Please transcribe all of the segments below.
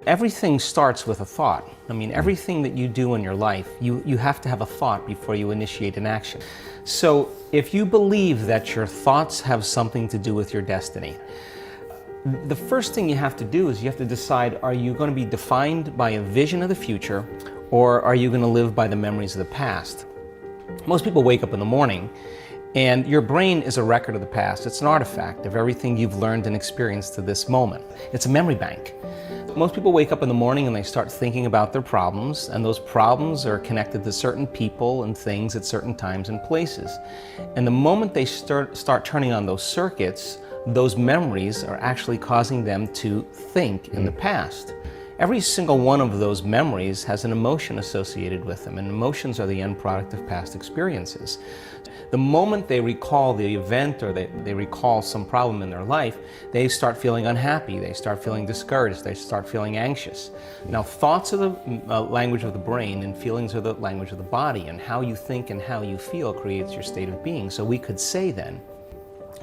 Everything starts with a thought. I mean, everything that you do in your life, you have to have a thought before you initiate an action. So if you believe that your thoughts have something to do with your destiny, the first thing you have to do is you have to decide, are you going to be defined by a vision of the future, or are you going to live by the memories of the past? Most people wake up in the morning and your brain is a record of the past. It's an artifact of everything you've learned and experienced to this moment. It's a memory bank. Most people wake up in the morning and they start thinking about their problems, and those problems are connected to certain people and things at certain times and places. And the moment they start turning on those circuits, those memories are actually causing them to think in the past. Every single one of those memories has an emotion associated with them, and emotions are the end product of past experiences. The moment they recall the event, or they recall some problem in their life, they start feeling unhappy, they start feeling discouraged, they start feeling anxious. Now, thoughts are the language of the brain, and feelings are the language of the body, and how you think and how you feel creates your state of being. So we could say then,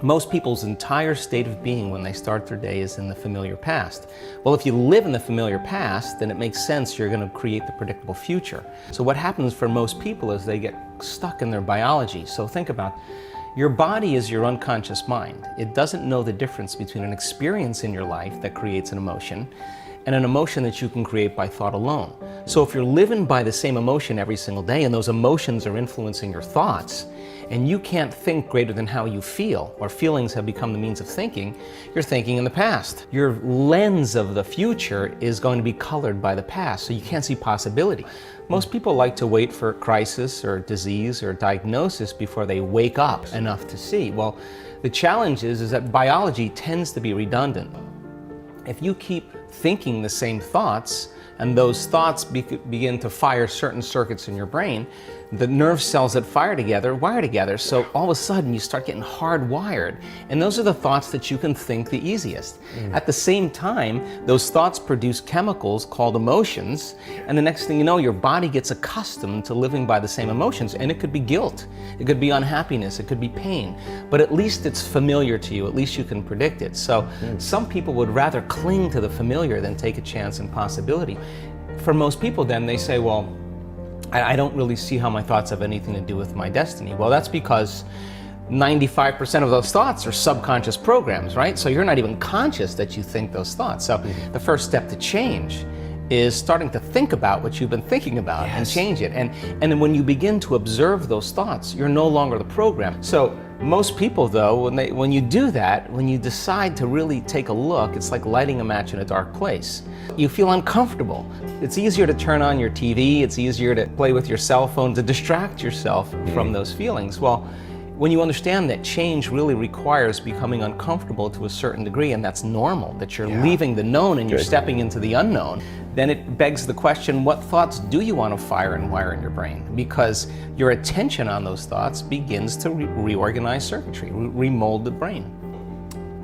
most people's entire state of being when they start their day is in the familiar past. Well, if you live in the familiar past, then it makes sense you're going to create the predictable future. So what happens for most people is they get stuck in their biology. So think about, your body is your unconscious mind. It doesn't know the difference between an experience in your life that creates an emotion and an emotion that you can create by thought alone. So if you're living by the same emotion every single day, and those emotions are influencing your thoughts, and you can't think greater than how you feel, or feelings have become the means of thinking, you're thinking in the past. Your lens of the future is going to be colored by the past, so you can't see possibility. Most people like to wait for crisis or disease or diagnosis before they wake up enough to see. Well, the challenge is that biology tends to be redundant. If you keep thinking the same thoughts, and those thoughts begin to fire certain circuits in your brain, the nerve cells that fire together wire together, so all of a sudden you start getting hardwired, and those are the thoughts that you can think the easiest. At the same time, those thoughts produce chemicals called emotions, and the next thing you know, your body gets accustomed to living by the same emotions, and it could be guilt, it could be unhappiness, it could be pain, but at least it's familiar to you, at least you can predict it. So some people would rather cling to the familiar than take a chance in possibility. For most people then, they say, well, I don't really see how my thoughts have anything to do with my destiny. Well, that's because 95% of those thoughts are subconscious programs, right? So you're not even conscious that you think those thoughts. So the first step to change is starting to think about what you've been thinking about and change it. And then when you begin to observe those thoughts, you're no longer the program. So most people though, when you do that, when you decide to really take a look, it's like lighting a match in a dark place. You feel uncomfortable. It's easier to turn on your TV, it's easier to play with your cell phone to distract yourself from those feelings. Well, when you understand that change really requires becoming uncomfortable to a certain degree, and that's normal, that you're leaving the known and you're stepping into the unknown, then it begs the question, what thoughts do you want to fire and wire in your brain? Because your attention on those thoughts begins to reorganize circuitry, remold the brain.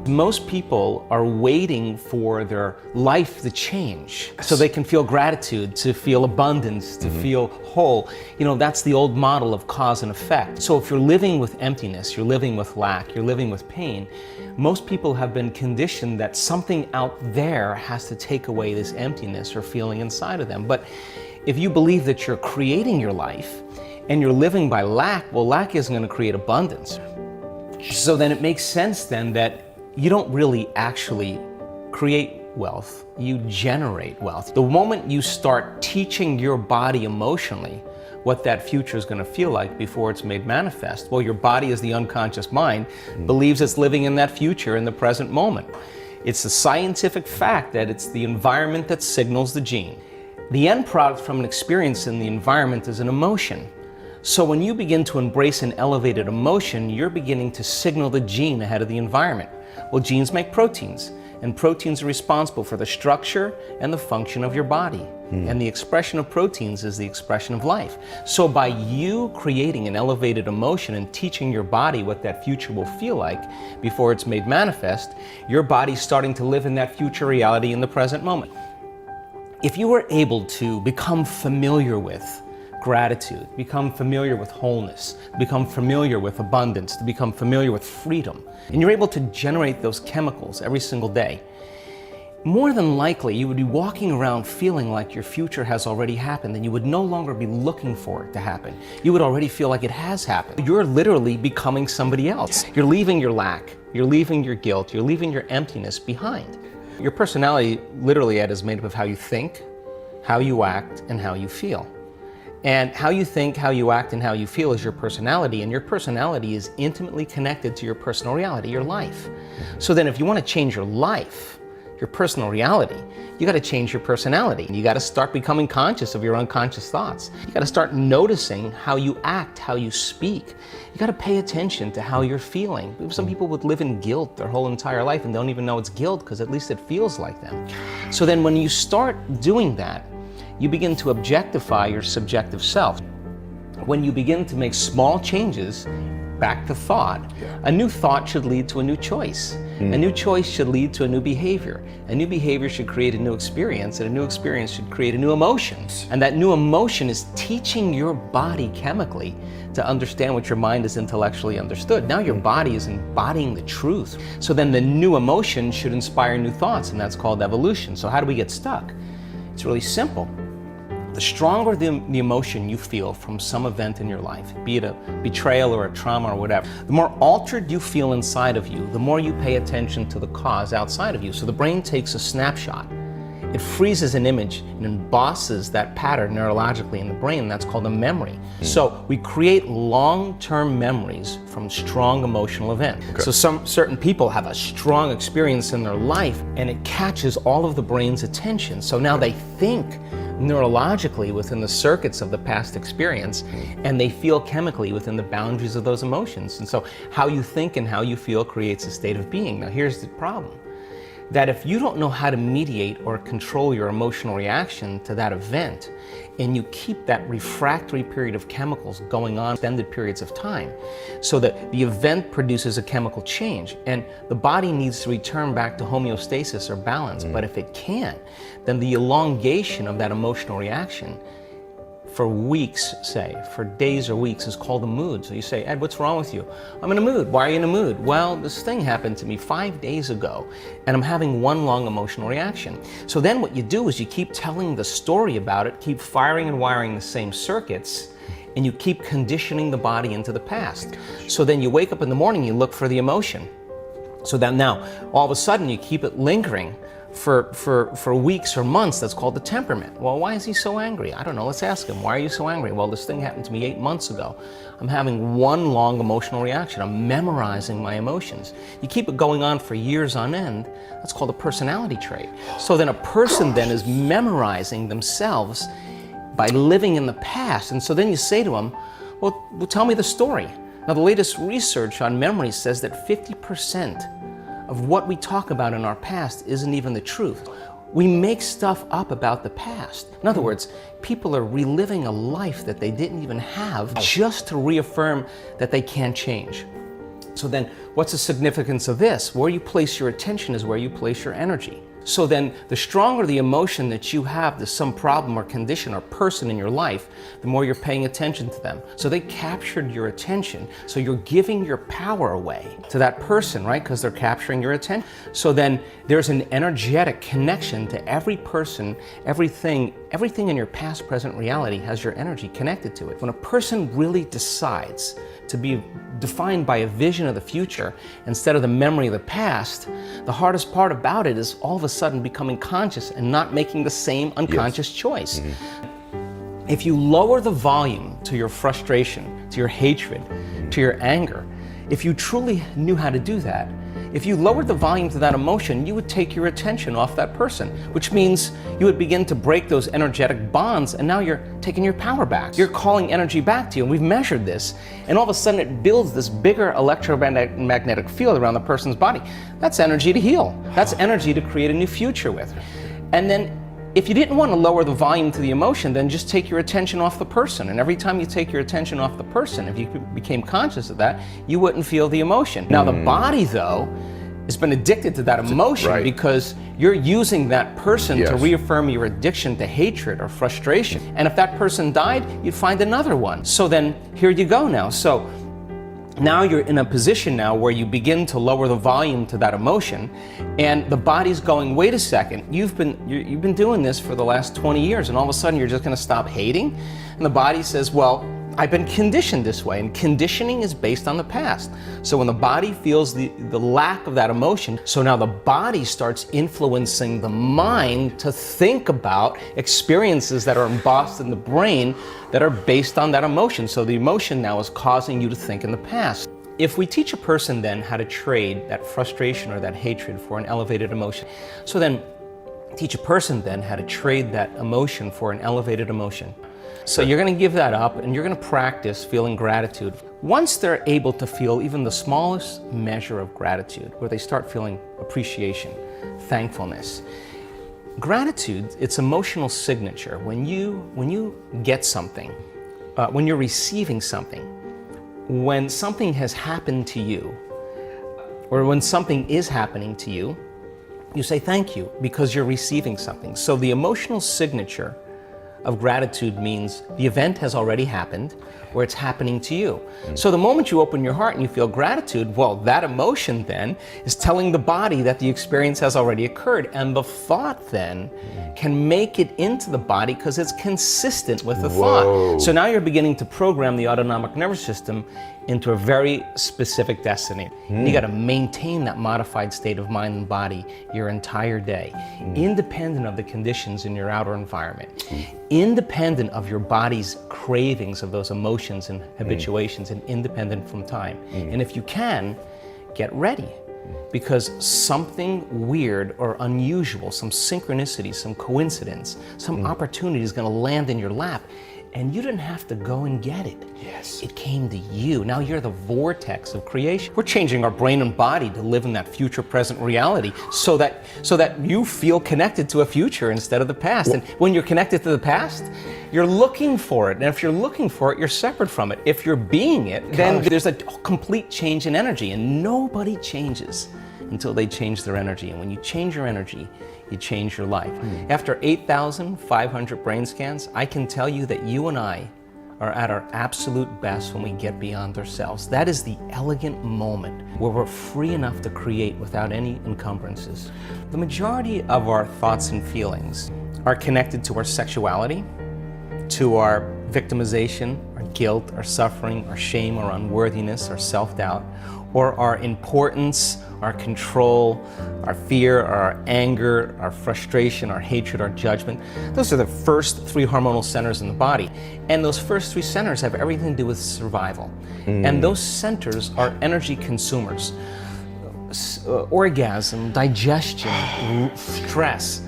Most people are waiting for their life to change so they can feel gratitude, to feel abundance, to feel whole. You know, that's the old model of cause and effect. So if you're living with emptiness, you're living with lack, you're living with pain, most people have been conditioned that something out there has to take away this emptiness or feeling inside of them. But if you believe that you're creating your life and you're living by lack, well, lack isn't going to create abundance. So then it makes sense then that you don't really actually create wealth, you generate wealth. The moment you start teaching your body emotionally what that future is going to feel like before it's made manifest, well, your body is the unconscious mind, believes it's living in that future in the present moment. It's a scientific fact that it's the environment that signals the gene. The end product from an experience in the environment is an emotion. So when you begin to embrace an elevated emotion, you're beginning to signal the gene ahead of the environment. Well, genes make proteins, and proteins are responsible for the structure and the function of your body. And the expression of proteins is the expression of life. So by you creating an elevated emotion and teaching your body what that future will feel like before it's made manifest, your body's starting to live in that future reality in the present moment. If you were able to become familiar with gratitude, become familiar with wholeness, become familiar with abundance, to become familiar with freedom, and you're able to generate those chemicals every single day, more than likely you would be walking around feeling like your future has already happened, and you would no longer be looking for it to happen. You would already feel like it has happened. You're literally becoming somebody else. You're leaving your lack, you're leaving your guilt, you're leaving your emptiness behind. Your personality, literally, Ed, is made up of how you think, how you act, and how you feel. And how you think, how you act, and how you feel is your personality, and your personality is intimately connected to your personal reality, your life. So then if you want to change your life, your personal reality, you got to change your personality. You got to start becoming conscious of your unconscious thoughts. You got to start noticing how you act, how you speak. You got to pay attention to how you're feeling. Some people would live in guilt their whole entire life and don't even know it's guilt because at least it feels like them. So then when you start doing that, you begin to objectify your subjective self. When you begin to make small changes, back to thought, a new thought should lead to a new choice. A new choice should lead to a new behavior. A new behavior should create a new experience, and a new experience should create a new emotion. And that new emotion is teaching your body chemically to understand what your mind has intellectually understood. Now your body is embodying the truth. So then the new emotion should inspire new thoughts, and that's called evolution. So how do we get stuck? It's really simple. The stronger the emotion you feel from some event in your life, be it a betrayal or a trauma or whatever, the more altered you feel inside of you, the more you pay attention to the cause outside of you. So the brain takes a snapshot. It freezes an image and embosses that pattern neurologically in the brain. That's called a memory. So we create long-term memories from strong emotional events. So certain people have a strong experience in their life and it catches all of the brain's attention. So now they think neurologically within the circuits of the past experience, and they feel chemically within the boundaries of those emotions. And so how you think and how you feel creates a state of being. Now here's the problem, that if you don't know how to mediate or control your emotional reaction to that event, and you keep that refractory period of chemicals going on extended periods of time, so that the event produces a chemical change, and the body needs to return back to homeostasis or balance. But if it can't, then the elongation of that emotional reaction for weeks, say, for days or weeks, is called a mood. So you say, Ed, what's wrong with you? I'm in a mood. Why are you in a mood? Well, this thing happened to me 5 days ago, and I'm having one long emotional reaction. So then what you do is you keep telling the story about it, keep firing and wiring the same circuits, and you keep conditioning the body into the past. So then you wake up in the morning, you look for the emotion. So that now, all of a sudden, you keep it lingering for weeks or months. That's called the temperament. Well, why is he so angry? I don't know. Let's ask him. Why are you so angry? Well, this thing happened to me 8 months ago. I'm having one long emotional reaction. I'm memorizing my emotions. You keep it going on for years on end. That's called a personality trait. So then a person then is memorizing themselves by living in the past. And so then you say to them, well, tell me the story. Now, the latest research on memory says that 50% of what we talk about in our past isn't even the truth. We make stuff up about the past. In other words, people are reliving a life that they didn't even have just to reaffirm that they can't change. So then, what's the significance of this? Where you place your attention is where you place your energy. So then, the stronger the emotion that you have to some problem or condition or person in your life, the more you're paying attention to them. So they captured your attention, so you're giving your power away to that person, right? Because they're capturing your attention. So then there's an energetic connection to every person, everything in your past, present reality has your energy connected to it. When a person really decides to be defined by a vision of the future instead of the memory of the past, the hardest part about it is all of a sudden becoming conscious and not making the same unconscious choice. If you lower the volume to your frustration, to your hatred, to your anger, if you truly knew how to do that, if you lowered the volume to that emotion, you would take your attention off that person, which means you would begin to break those energetic bonds, and now you're taking your power back. You're calling energy back to you, and we've measured this, and all of a sudden it builds this bigger electromagnetic field around the person's body. That's energy to heal. That's energy to create a new future with. And then if you didn't want to lower the volume to the emotion, then just take your attention off the person. And every time you take your attention off the person, if you became conscious of that, you wouldn't feel the emotion. Now the body, though, has been addicted to that emotion because you're using that person to reaffirm your addiction to hatred or frustration. And if that person died, you'd find another one. So then here you go now. So Now you're in a position now where you begin to lower the volume to that emotion, and the body's going, wait a second, you've been doing this for the last 20 years, and all of a sudden you're just going to stop hating? And the body says, well, I've been conditioned this way, and conditioning is based on the past. So when the body feels the lack of that emotion, so now the body starts influencing the mind to think about experiences that are embossed in the brain that are based on that emotion. So the emotion now is causing you to think in the past. If we teach a person then how to trade that frustration or that hatred for an elevated emotion, so then teach a person then how to trade that emotion for an elevated emotion. So you're going to give that up and you're going to practice feeling gratitude. Once they're able to feel even the smallest measure of gratitude, where they start feeling appreciation, thankfulness. Gratitude, it's emotional signature. When you get something, when you're receiving something, when something has happened to you, or when something is happening to you, you say thank you because you're receiving something. So the emotional signature of gratitude means the event has already happened or it's happening to you. So the moment you open your heart and you feel gratitude, well, that emotion then is telling the body that the experience has already occurred, and the thought then can make it into the body because it's consistent with the thought. So now you're beginning to program the autonomic nervous system into a very specific destiny. And you got to maintain that modified state of mind and body your entire day, independent of the conditions in your outer environment, independent of your body's cravings of those emotions and habituations, and independent from time. And if you can, get ready, because something weird or unusual, some synchronicity, some coincidence, some opportunity is going to land in your lap. And you didn't have to go and get it. Yes. It came to you. Now you're the vortex of creation. We're changing our brain and body to live in that future present reality so that you feel connected to a future instead of the past. And when you're connected to the past, you're looking for it. And if you're looking for it, you're separate from it. If you're being it, then there's a complete change in energy. And nobody changes until they change their energy. And when you change your energy, you change your life. After 8,500 brain scans, I can tell you that you and I are at our absolute best when we get beyond ourselves. That is the elegant moment where we're free enough to create without any encumbrances. The majority of our thoughts and feelings are connected to our sexuality, to our victimization, our guilt, our suffering, our shame, our unworthiness, our self-doubt, or our importance, our control, our fear, our anger, our frustration, our hatred, our judgment. Those are the first three hormonal centers in the body. And those first three centers have everything to do with survival. And those centers are energy consumers. Orgasm, digestion, stress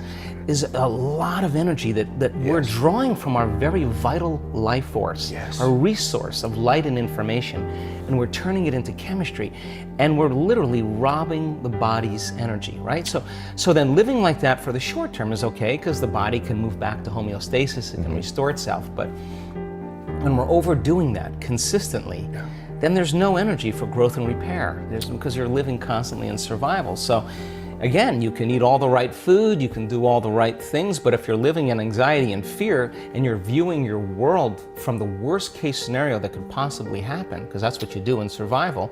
is a lot of energy that we're drawing from our very vital life force, our resource of light and information, and we're turning it into chemistry, and we're literally robbing the body's energy, right? So then living like that for the short term is okay, because the body can move back to homeostasis, it can restore itself, but when we're overdoing that consistently, then there's no energy for growth and repair, because you're living constantly in survival. So again, you can eat all the right food, you can do all the right things, but if you're living in anxiety and fear and you're viewing your world from the worst case scenario that could possibly happen, because that's what you do in survival,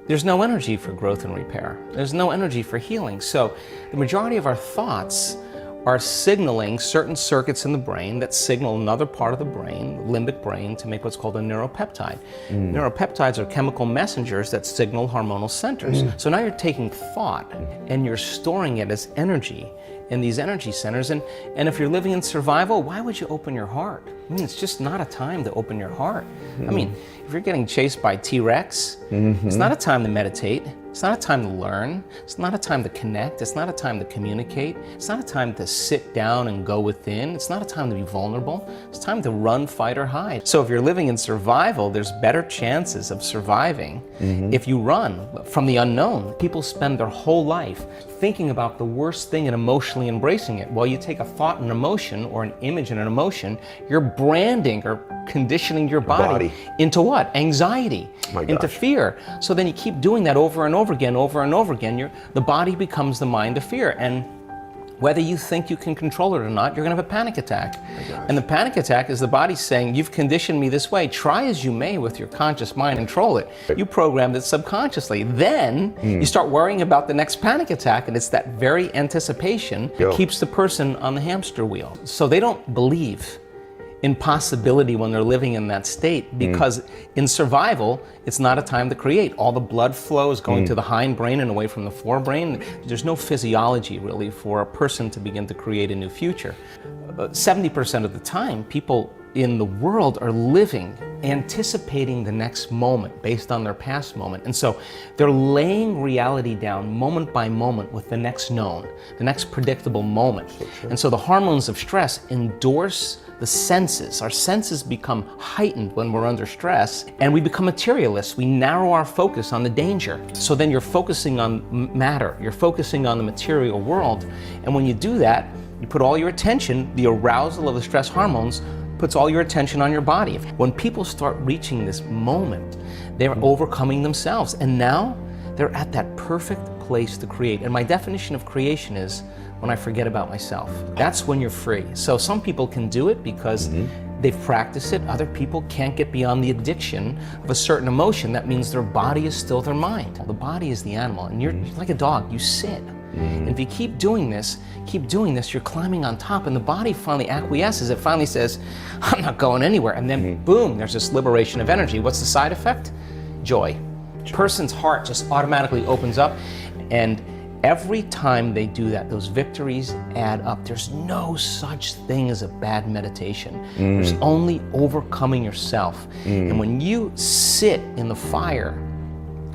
there's no energy for growth and repair. There's no energy for healing. So the majority of our thoughts are signaling certain circuits in the brain that signal another part of the brain, limbic brain, to make what's called a neuropeptide. Neuropeptides are chemical messengers that signal hormonal centers. So now you're taking thought and you're storing it as energy in these energy centers. And if you're living in survival, why would you open your heart? I mean, it's just not a time to open your heart. I mean, if you're getting chased by T-Rex, it's not a time to meditate. It's not a time to learn. It's not a time to connect. It's not a time to communicate. It's not a time to sit down and go within. It's not a time to be vulnerable. It's time to run, fight, or hide. So if you're living in survival, there's better chances of surviving if you run from the unknown. People spend their whole life thinking about the worst thing and emotionally embracing it. While you take a thought and emotion, or an image and an emotion, you're branding or conditioning your body into what? Anxiety, into fear. So then you keep doing that over and over again, the body becomes the mind of fear. And Whether you think you can control it or not, you're gonna have a panic attack. And the panic attack is the body saying, you've conditioned me this way. Try as you may with your conscious mind, control it. You programmed it subconsciously. Then you start worrying about the next panic attack, and it's that very anticipation that keeps the person on the hamster wheel. So they don't believe in possibility when they're living in that state, because in survival, it's not a time to create. All the blood flow is going to the hindbrain and away from the forebrain. There's no physiology really for a person to begin to create a new future. 70% of the time, people in the world are living, anticipating the next moment based on their past moment. And so they're laying reality down moment by moment with the next known, the next predictable moment. And so the hormones of stress endorse the senses. Our senses become heightened when we're under stress, and we become materialists. We narrow our focus on the danger. So then you're focusing on matter, you're focusing on the material world. And when you do that, you put all your attention, the arousal of the stress hormones puts all your attention on your body. When people start reaching this moment, they're overcoming themselves. And now they're at that perfect place to create. And my definition of creation is when I forget about myself. That's when you're free. So some people can do it because they've practiced it. Other people can't get beyond the addiction of a certain emotion. That means their body is still their mind. The body is the animal, and you're like a dog, you sit. And if you keep doing this, you're climbing on top, and the body finally acquiesces. It finally says, I'm not going anywhere. And then boom, there's this liberation of energy. What's the side effect? Joy. Person's heart just automatically opens up, and every time they do that, those victories add up. There's no such thing as a bad meditation. There's only overcoming yourself. And when you sit in the fire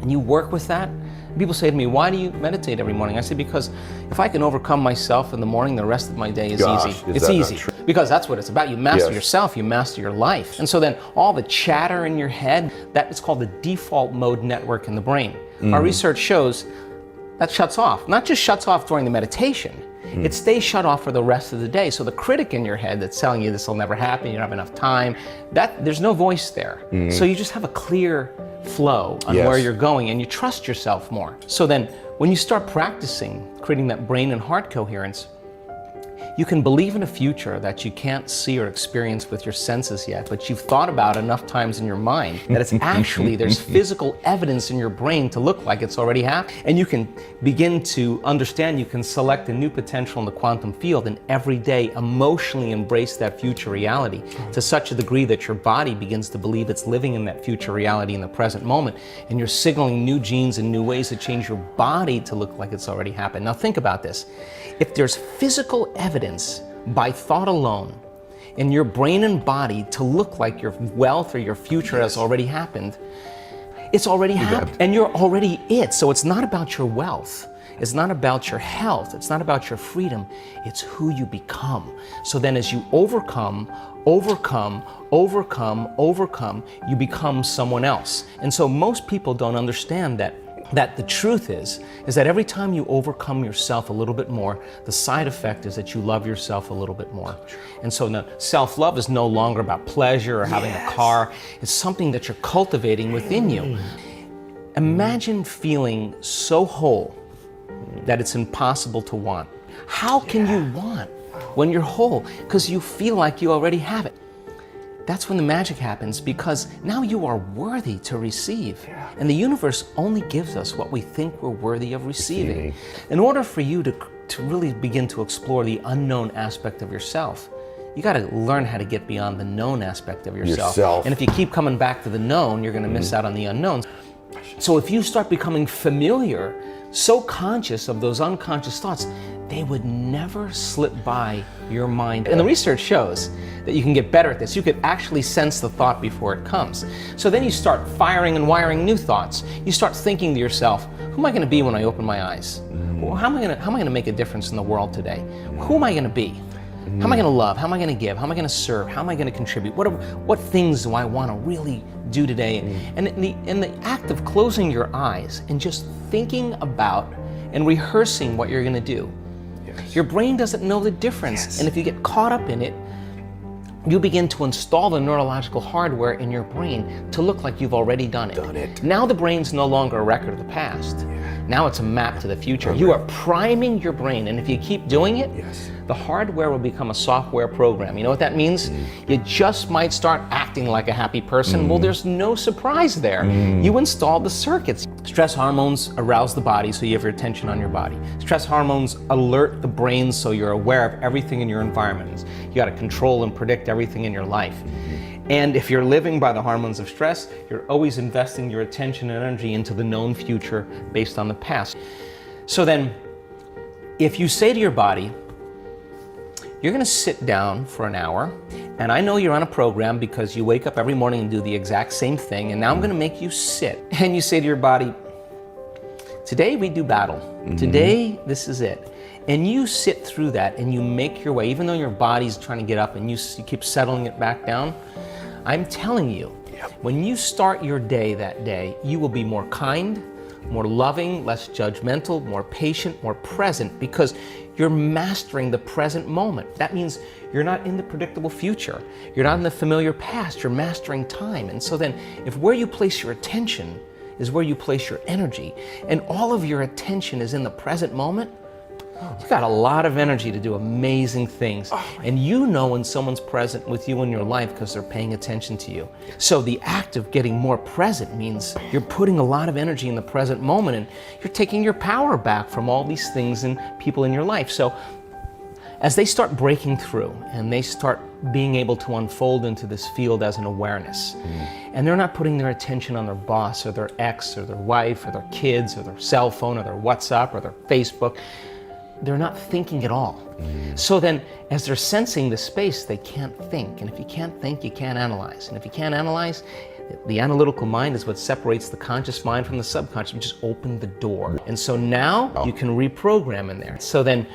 and you work with that, people say to me, why do you meditate every morning? I say, because if I can overcome myself in the morning, the rest of my day is easy. It's easy. Because that's what it's about. You master yourself, you master your life. And so then all the chatter in your head, that is called the default mode network in the brain. Our research shows that shuts off. Not just shuts off during the meditation, it stays shut off for the rest of the day. So the critic in your head that's telling you this will never happen, you don't have enough time, there's no voice there. So you just have a clear flow on where you're going, and you trust yourself more. So then when you start practicing creating that brain and heart coherence, you can believe in a future that you can't see or experience with your senses yet, but you've thought about enough times in your mind that it's actually, there's physical evidence in your brain to look like it's already happened. And you can begin to understand, you can select a new potential in the quantum field, and every day emotionally embrace that future reality to such a degree that your body begins to believe it's living in that future reality in the present moment. And you're signaling new genes and new ways to change your body to look like it's already happened. Now think about this. If there's physical evidence by thought alone in your brain and body to look like your wealth or your future has already happened, it's already happened, and you're already it. So it's not about your wealth. It's not about your health. It's not about your freedom. It's who you become. So then as you overcome, you become someone else. And so most people don't understand that the truth is that every time you overcome yourself a little bit more, the side effect is that you love yourself a little bit more. And so now self-love is no longer about pleasure or having a car. It's something that you're cultivating within you. Imagine feeling so whole that it's impossible to want. How can you want when you're whole? Because you feel like you already have it. That's when the magic happens, because now you are worthy to receive. And the universe only gives us what we think we're worthy of receiving. In order for you to really begin to explore the unknown aspect of yourself, you got to learn how to get beyond the known aspect of yourself. And if you keep coming back to the known, you're going to miss out on the unknown. So if you start becoming familiar, so conscious of those unconscious thoughts, they would never slip by your mind. And the research shows that you can get better at this. You could actually sense the thought before it comes. So then you start firing and wiring new thoughts. You start thinking to yourself, who am I going to be when I open my eyes? Well, how am I going to make a difference in the world today? Who am I going to be? How am I going to love? How am I going to give? How am I going to serve? How am I going to contribute? What things do I want to really do today? And in the act of closing your eyes and just thinking about and rehearsing what you're going to do, your brain doesn't know the difference. And if you get caught up in it, you begin to install the neurological hardware in your brain to look like you've already done it. Now the brain's no longer a record of the past. Now it's a map to the future. You are priming your brain, and if you keep doing it, the hardware will become a software program. You know what that means? You just might start acting like a happy person. Well, there's no surprise there. You installed the circuits. Stress hormones arouse the body, so you have your attention on your body. Stress hormones alert the brain, so you're aware of everything in your environment. You got to control and predict everything in your life. And if you're living by the hormones of stress, you're always investing your attention and energy into the known future based on the past. So then, if you say to your body, you're going to sit down for an hour, and I know you're on a program because you wake up every morning and do the exact same thing, and now I'm going to make you sit. And you say to your body, today we do battle. Today, this is it. And you sit through that and you make your way, even though your body's trying to get up and you keep settling it back down. I'm telling you, when you start your day that day, you will be more kind, more loving, less judgmental, more patient, more present, because you're mastering the present moment. That means you're not in the predictable future. You're not in the familiar past. You're mastering time. And so then, if where you place your attention is where you place your energy, and all of your attention is in the present moment, you've got a lot of energy to do amazing things. And you know when someone's present with you in your life because they're paying attention to you. So the act of getting more present means you're putting a lot of energy in the present moment, and you're taking your power back from all these things and people in your life. So as they start breaking through and they start being able to unfold into this field as an awareness, and they're not putting their attention on their boss or their ex or their wife or their kids or their cell phone or their WhatsApp or their Facebook, they're not thinking at all. So then, as they're sensing the space, they can't think. And if you can't think, you can't analyze. And if you can't analyze, the analytical mind is what separates the conscious mind from the subconscious. You just open the door. And so now you can reprogram in there. So then,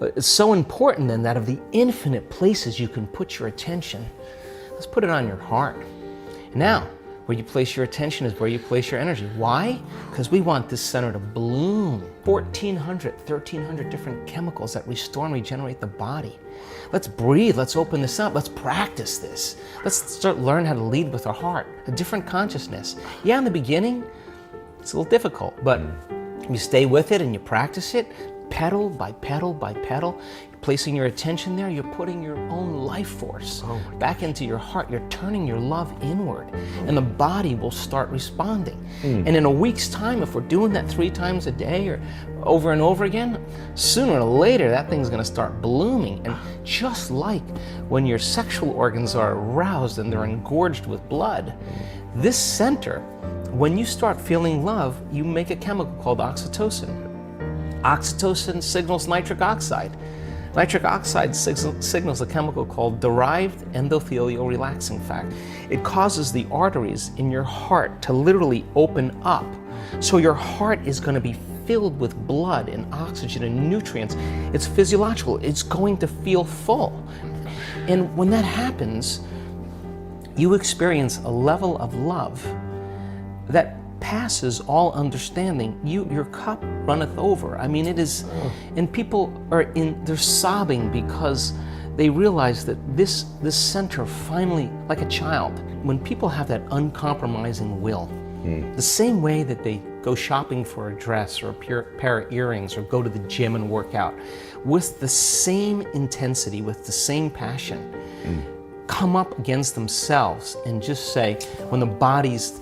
it's so important then that of the infinite places you can put your attention, let's put it on your heart. Now, where you place your attention is where you place your energy. Why? Because we want this center to bloom. 1,300 different chemicals that restore and regenerate the body. Let's breathe, let's open this up, let's practice this. Let's start learning how to lead with our heart, a different consciousness. Yeah, in the beginning, it's a little difficult, but you stay with it and you practice it, pedal by pedal by pedal, placing your attention there, you're putting your own life force back into your heart. You're turning your love inward, and the body will start responding. And in a week's time, if we're doing that 3 times a day or over and over again, sooner or later, that thing's gonna start blooming. And just like when your sexual organs are aroused and they're engorged with blood, this center, when you start feeling love, you make a chemical called oxytocin. Oxytocin signals nitric oxide. Nitric oxide signals a chemical called derived endothelial relaxing factor. It causes the arteries in your heart to literally open up. So your heart is going to be filled with blood and oxygen and nutrients. It's physiological. It's going to feel full. And when that happens, you experience a level of love that passes all understanding. Your cup runneth over. I mean, it is, and people they're sobbing because they realize that this center finally, like a child, when people have that uncompromising will, the same way that they go shopping for a dress or a pair of earrings or go to the gym and work out, with the same intensity, with the same passion, come up against themselves and just say, when the body's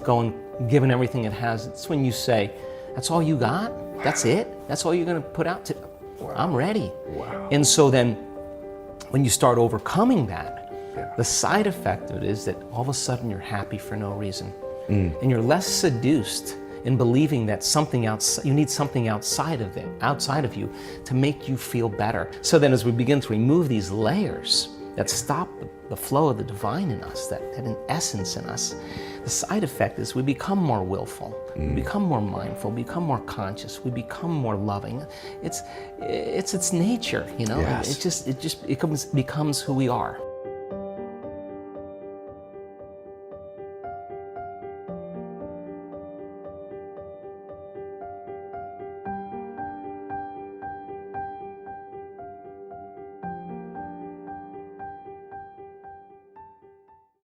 given everything it has, it's when you say, that's all you got? That's it? That's all you're going to put out to? I'm ready. And so then, when you start overcoming that, the side effect of it is that all of a sudden you're happy for no reason. And you're less seduced in believing that you need something outside of you to make you feel better. So then as we begin to remove these layers that stop the flow of the divine in us, that in essence in us, the side effect is we become more willful, we become more mindful, we become more conscious, we become more loving. It's its nature, you know. Yes. It just becomes who we are.